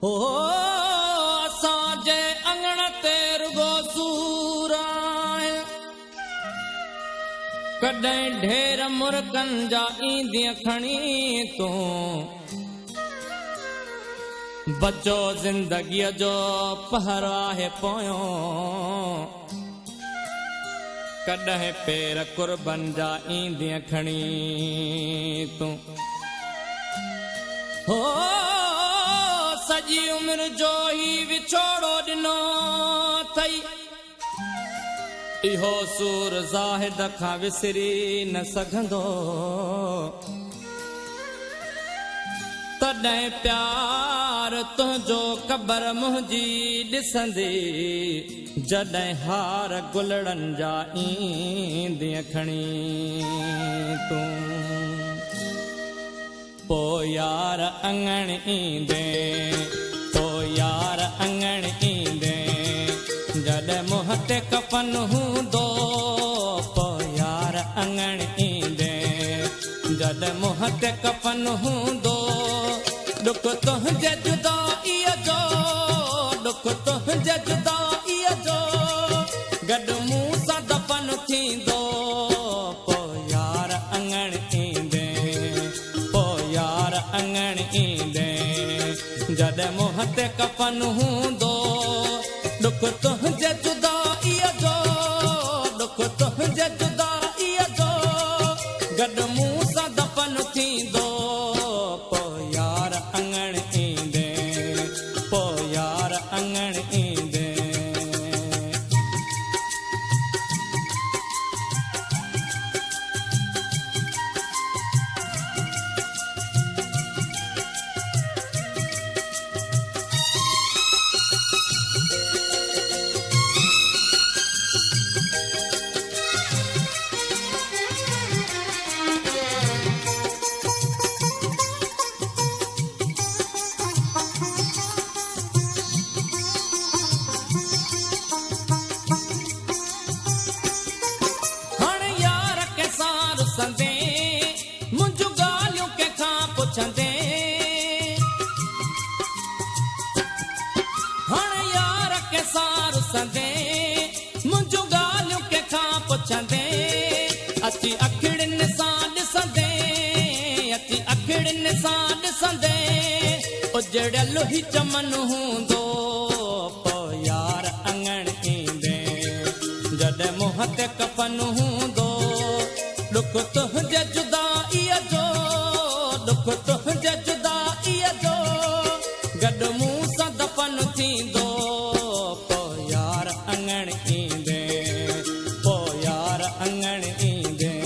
हो असांजे अंगण ते रुगो सूर आहे, कॾहिं ढेर मुर्गनि जा ईंदीअ खणी तूं, बचो ज़िंदगीअ जो पहर आहे पोयों, कॾहिं पेर कुर्बन जा ईंदीअ खणी तूं। हो सॼी उमिरि जो ही विछोड़ो ॾिनो अथई, इहो सूर ज़ाहिद खां विसरी न सघंदो, तॾहिं प्यार तुंहिंजो क़बर मुंहिंजी ॾिसंदी, जॾहिं हार गुलड़नि जा ईंदीअ खणी तूं। पोइ यार अंगण ईंदे, पोइ यार अंगण ईंदे, जॾहिं मुंहं ते कफन हूंदो, पोइ यार अंगण ईंदे, जॾहिं मुंहं ते कफन हूंदो, दुख तुंहिंजे जुदाईअ जो, दुख तुंहिंजे जुदाईअ जो, गॾु मूं सां दफ़न थींदो, पोइ यार अंगण ईंदे, पोइ यार अंगण ईंदे, जॾहिं मुंहं ते कफन हूंदो, दुख तुंहिंजे जुदाईअ जो, दुख तुंहिंजे जुदाईअ जो, गॾु मूं सां दफ़न थींदो, पोइ यार अंगण ईंदे, पोइ यार अंगण ईंदे। मुंहिंजूं ॻाल्हियूं कंहिंखां पुछंदे, हाणे यार कंहिंसां रुसंदे, मुंहिंजूं ॻाल्हियूं कंहिंखां पुछंदे, अची अखिड़ियुनि सां ॾिसंदे, अची अखिड़ियुनि सां ॾिसंदे, उजड़ियल ही चमन हूंदो, पोइ यार अंगण ईंदे, जॾहिं मुंहं ते कफन हूंदो, दुख तुंहिंजे जुदाईअ जो, दुख तुंहिंजे जुदाईअ जो, गॾु मूं सां दफ़न थींदो, पोइ यार अंगण ईंदे, पोइ यार अंगण ईंदे।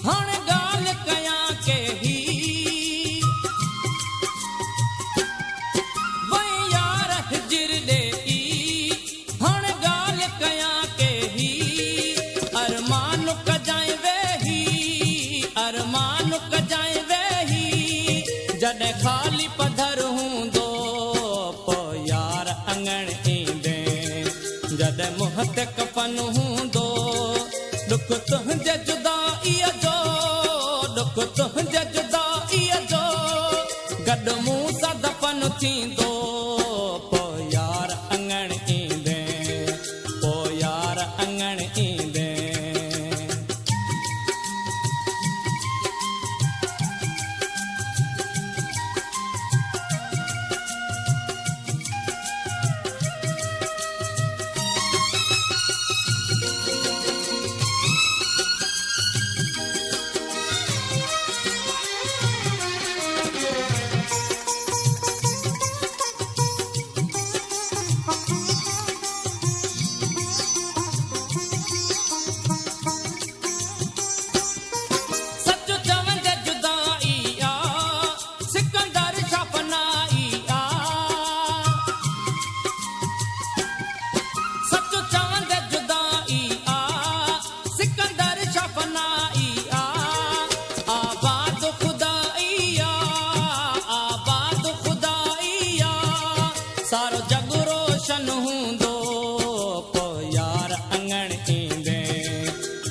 हाणे ॻाल्हि कयां के ही, वई यार हिजर ॾेई, हाणे ॻाल्हि कयां के ही, अरमान कजांइ वेही, अरमान कजांइ वेही, जॾहिं ख़ाली पधर हूंदो, पोइ यार अंगण ईंदे, जॾहिं मुंहं ते कफन हूंदो, दुख तुंहिंजे जुदाईअ जो, दुख तुंहिंजे जुदाईअ जो, गॾु मूं सां दफ़न थींदो, पोइ यार अंगण ईंदे, पोइ यार अंगण ईंदे।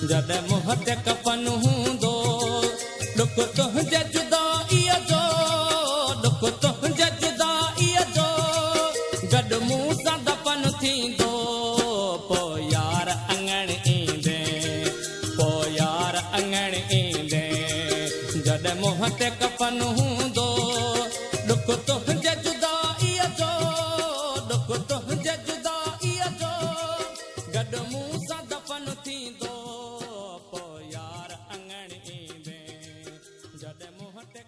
जद मुंह ते कफन हूंदो दुख तुंहिंजे जुदाईअ जो दुख तुंहिंजे जुदाईअ जो गॾु मूं सां दफ़न थींदो पोइ यार अङण ईंदे पोइ यार अङण ईंदे जॾहिं मुंह ते कफन हूंदो दुख तुंहिंजे जुदाईअ जो दुख तुंहिंजे जुदाईअ जो गॾु मूं सां दफ़न थींदो पोइ यार अङण ईंदे जॾहिं मुंह ते